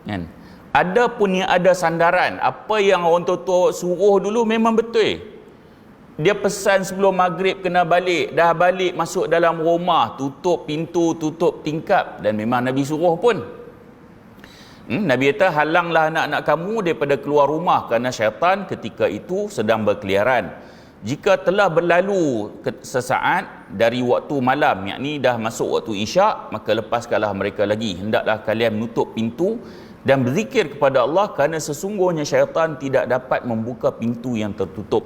Kan? Ada pun yang ada sandaran, apa yang orang tua suruh dulu memang betul. Dia pesan sebelum maghrib kena balik, dah balik masuk dalam rumah, tutup pintu, tutup tingkap, dan memang Nabi suruh pun. Nabi kata halanglah anak-anak kamu daripada keluar rumah kerana syaitan ketika itu sedang berkeliaran. Jika telah berlalu sesaat dari waktu malam, yakni dah masuk waktu isyak, maka lepaskanlah mereka lagi. Hendaklah kalian menutup pintu dan berzikir kepada Allah kerana sesungguhnya syaitan tidak dapat membuka pintu yang tertutup.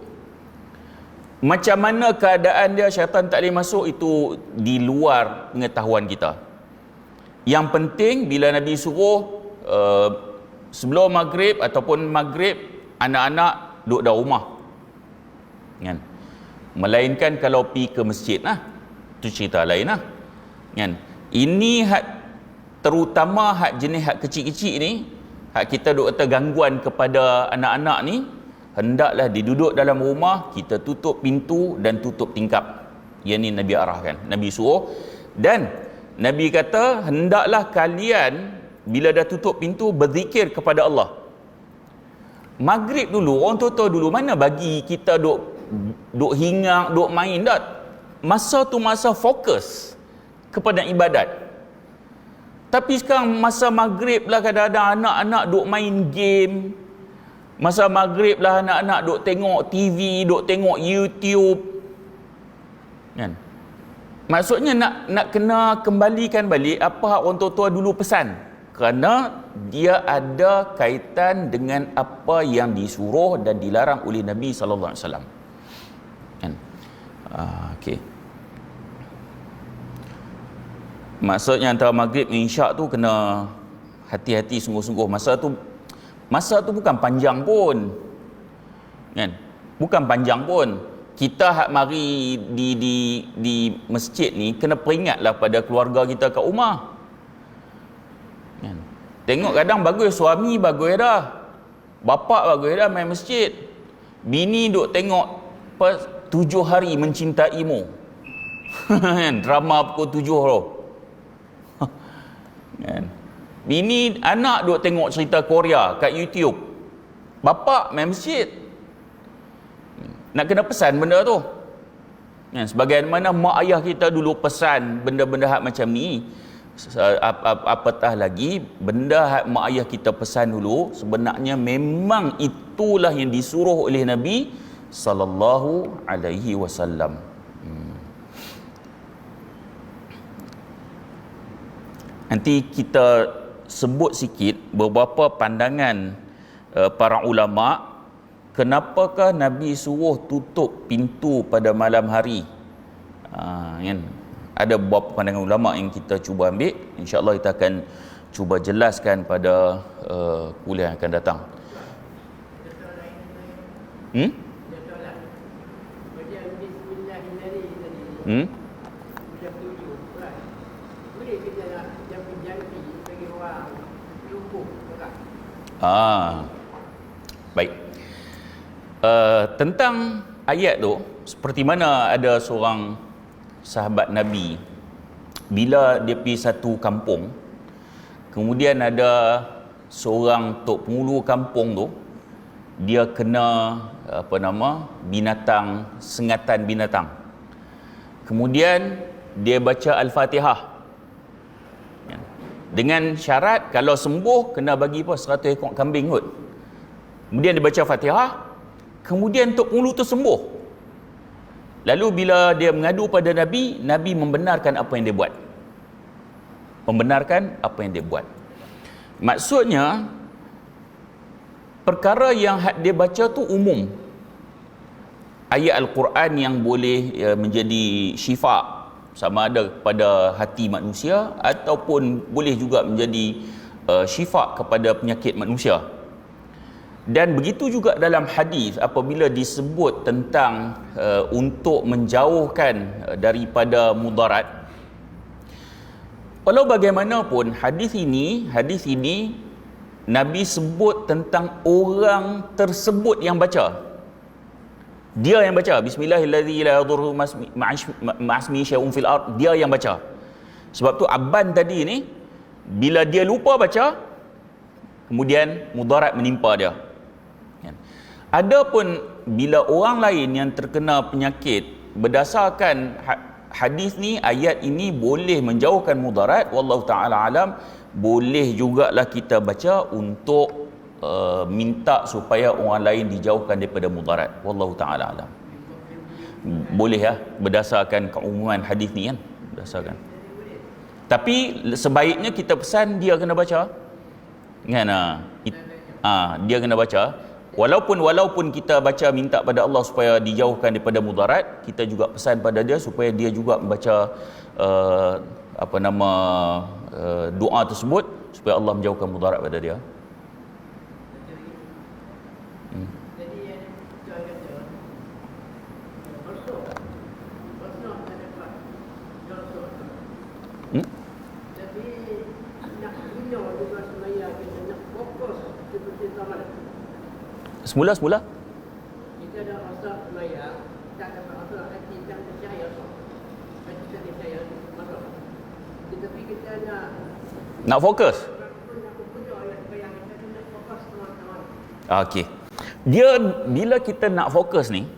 Macam mana keadaan dia syaitan tak boleh masuk, itu di luar pengetahuan kita. Yang penting bila Nabi suruh sebelum maghrib ataupun maghrib, anak-anak duduk dalam rumah kan? Melainkan kalau pergi ke masjid lah, itu cerita lain lah kan? Ini hak, terutama hak jenis hak kecil-kecil ni, hak kita duk kata gangguan kepada anak-anak ni, hendaklah diduduk dalam rumah, kita tutup pintu dan tutup tingkap. Yang ni Nabi arahkan, Nabi suruh. Dan Nabi kata hendaklah kalian bila dah tutup pintu berzikir kepada Allah. Maghrib dulu, orang tua dulu mana bagi kita duk hingang, duk main dah. Masa tu masa fokus kepada ibadat. Tapi sekarang masa maghrib lah kadang-kadang anak-anak duk main game. Masa maghrib lah anak-anak duk tengok TV, duk tengok YouTube. Kan? Maksudnya nak kena kembalikan balik apa orang tua dulu pesan. Kerana dia ada kaitan dengan apa yang disuruh dan dilarang oleh Nabi sallallahu alaihi wasallam. Kan? Okey. Maksudnya antara maghrib dan isyak tu kena hati-hati sungguh-sungguh. Masa tu bukan panjang pun. Kan? Bukan panjang pun. Kita hak mari di masjid ni kena peringatlah pada keluarga kita kat rumah. Kan? Tengok kadang bagus, suami bagus dah, bapak bagus dah main masjid, bini duk tengok 7 hari mencintaimu. Drama pukul 7 tu. Kan? Bini, anak duk tengok cerita Korea kat YouTube, bapak main masjid. Nak kena pesan benda tu. Kan? Sebagaimana mak ayah kita dulu pesan benda-benda hak macam ni, apatah lagi benda hak mak ayah kita pesan dulu, sebenarnya memang itulah yang disuruh oleh Nabi sallallahu alaihi wasallam. Nanti kita sebut sikit beberapa pandangan para ulama, kenapakah Nabi suruh tutup pintu pada malam hari. Kan? Ada beberapa pandangan ulama yang kita cuba ambil. InsyaAllah kita akan cuba jelaskan pada kuliah yang akan datang. Baik. Tentang ayat tu, seperti mana ada seorang sahabat Nabi, bila dia pergi satu kampung, kemudian ada seorang tok penghulu kampung tu, dia kena binatang, sengatan binatang. Kemudian dia baca Al-Fatihah dengan syarat kalau sembuh kena bagi 100 ekor kambing kot. Kemudian dia baca Fatihah, kemudian tok penghulu tu sembuh. Lalu bila dia mengadu pada Nabi, Nabi membenarkan apa yang dia buat. Membenarkan apa yang dia buat. Maksudnya perkara yang dia baca tu umum. Ayat Al-Quran yang boleh menjadi syifa, sama ada kepada hati manusia ataupun boleh juga menjadi syifa kepada penyakit manusia. Dan begitu juga dalam hadis, apabila disebut tentang untuk menjauhkan daripada mudarat, walau bagaimanapun hadis ini Nabi sebut tentang orang tersebut yang baca. Dia yang baca bismillahirrahmanirrahim la yadurru ma'asmi syai'un fil ard, dia yang baca. Sebab tu Abban tadi ni bila dia lupa baca, kemudian mudarat menimpa dia. Adapun bila orang lain yang terkena penyakit, berdasarkan hadis ni, ayat ini boleh menjauhkan mudarat, wallahu taala alam. Boleh jugalah kita baca untuk minta supaya orang lain dijauhkan daripada mudarat, wallahu taala alam. Boleh ya, berdasarkan keumuman hadis ni kan, berdasarkan. Tapi sebaiknya kita pesan dia kena baca kan. Dia kena baca. Walaupun kita baca minta pada Allah supaya dijauhkan daripada mudarat, kita juga pesan pada dia supaya dia juga membaca doa tersebut supaya Allah menjauhkan mudarat pada dia. Semula kita dah rasa semaya, kita dapat rasa hati kita percaya, kita percaya masuk. Tetapi kita nak fokus. Okey. Dia bila kita nak fokus ni,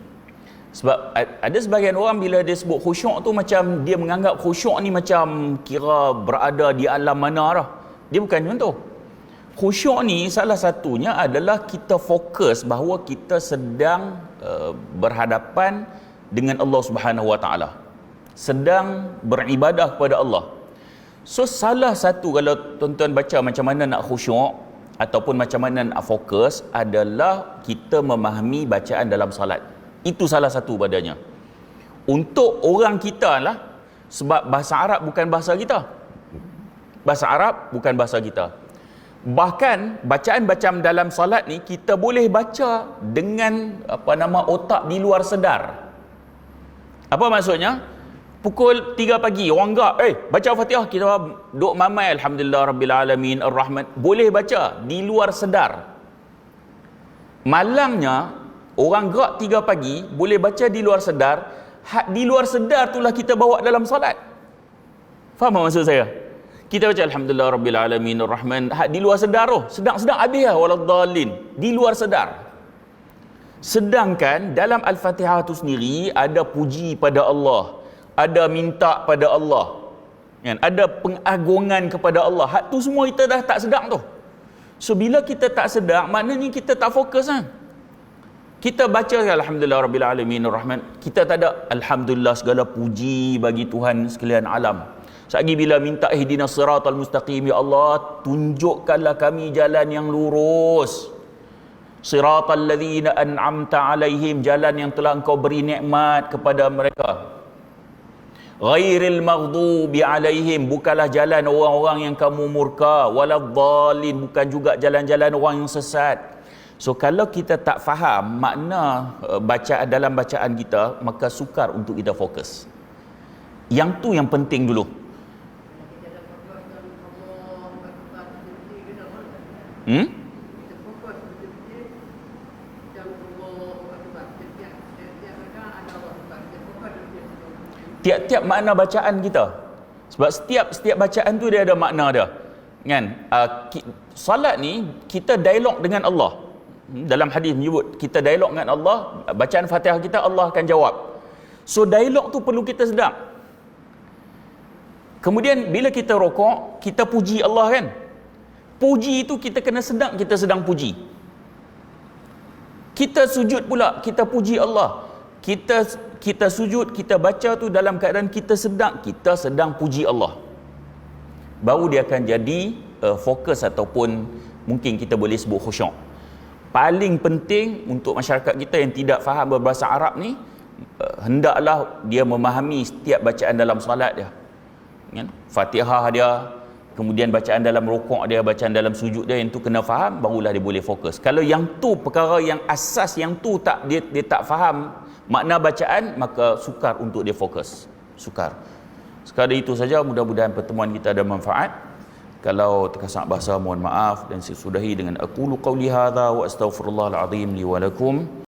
sebab ada sebahagian orang bila dia sebut khusyuk tu macam dia menganggap khusyuk ni macam kira berada di alam mana dah. Dia bukan macam tu. Khusyuk ni salah satunya adalah kita fokus bahawa kita sedang berhadapan dengan Allah Subhanahu Wa Taala, sedang beribadah kepada Allah. So salah satu kalau tuan-tuan baca macam mana nak khusyuk ataupun macam mana nak fokus adalah kita memahami bacaan dalam salat. Itu salah satu padanya. Untuk orang kita lah, sebab bahasa Arab bukan bahasa kita. Bahasa Arab bukan bahasa kita. Bahkan bacaan-bacaan dalam salat ni kita boleh baca dengan otak di luar sedar. Apa maksudnya? Pukul 3 pagi orang gerak, baca Fatihah, kita duk mamai alhamdulillah rabbil alamin arrahman, boleh baca di luar sedar. Malamnya orang gerak 3 pagi boleh baca di luar sedar, di luar sedar itulah kita bawa dalam solat. Faham tak maksud saya? Kita baca alhamdulillah rabbil alamin arrahman, di luar sedar sedang habis lah waladdallin, di luar sedar. Sedangkan dalam Al-Fatihah itu sendiri ada puji pada Allah, ada minta pada Allah, kan? Ada pengagungan kepada Allah. Hak tu semua kita dah tak sedar tu. So bila kita tak sedar, maknanya kita tak fokus kan. Kita baca alhamdulillah rabbil alamin arrahman, kita tak ada alhamdulillah segala puji bagi Tuhan sekalian alam. Sekali bila minta ihdinas siratal mustaqim, ya Allah tunjukkanlah kami jalan yang lurus. Siratal ladzina an'amta alaihim, jalan yang telah engkau beri nikmat kepada mereka. Ghairil maghdubi alaihim, bukanlah jalan orang-orang yang kamu murka, waladdallin, bukan juga jalan-jalan orang yang sesat. So kalau kita tak faham makna bacaan dalam bacaan kita, maka sukar untuk kita fokus. Yang tu yang penting dulu. Tiap-tiap makna bacaan kita, sebab setiap bacaan tu dia ada makna dia, kan? Salat ni kita dialog dengan Allah. Dalam hadis menyebut kita dialog dengan Allah, bacaan Fatihah kita Allah akan jawab. So dialog tu perlu kita sedar. Kemudian bila kita rokok, kita puji Allah kan? Puji itu kita kena sedar kita sedang puji. Kita sujud pula, kita puji Allah. Kita sujud, kita baca tu dalam keadaan kita sedang puji Allah. Baru dia akan jadi fokus ataupun mungkin kita boleh sebut khusyuk. Paling penting untuk masyarakat kita yang tidak faham berbahasa Arab ni, hendaklah dia memahami setiap bacaan dalam solat dia, kan? Fatihah dia, kemudian bacaan dalam rukuk dia, bacaan dalam sujud dia, yang tu kena faham, barulah dia boleh fokus. Kalau yang tu perkara yang asas, yang tu dia tak faham makna bacaan, maka sukar untuk dia fokus. Sukar. Sekadar itu saja, mudah-mudahan pertemuan kita ada manfaat. Kalau terkasar bahasa, mohon maaf, dan saya sudahi dengan aqulu qawli hadza wa astaghfirullahal azim li wa lakum.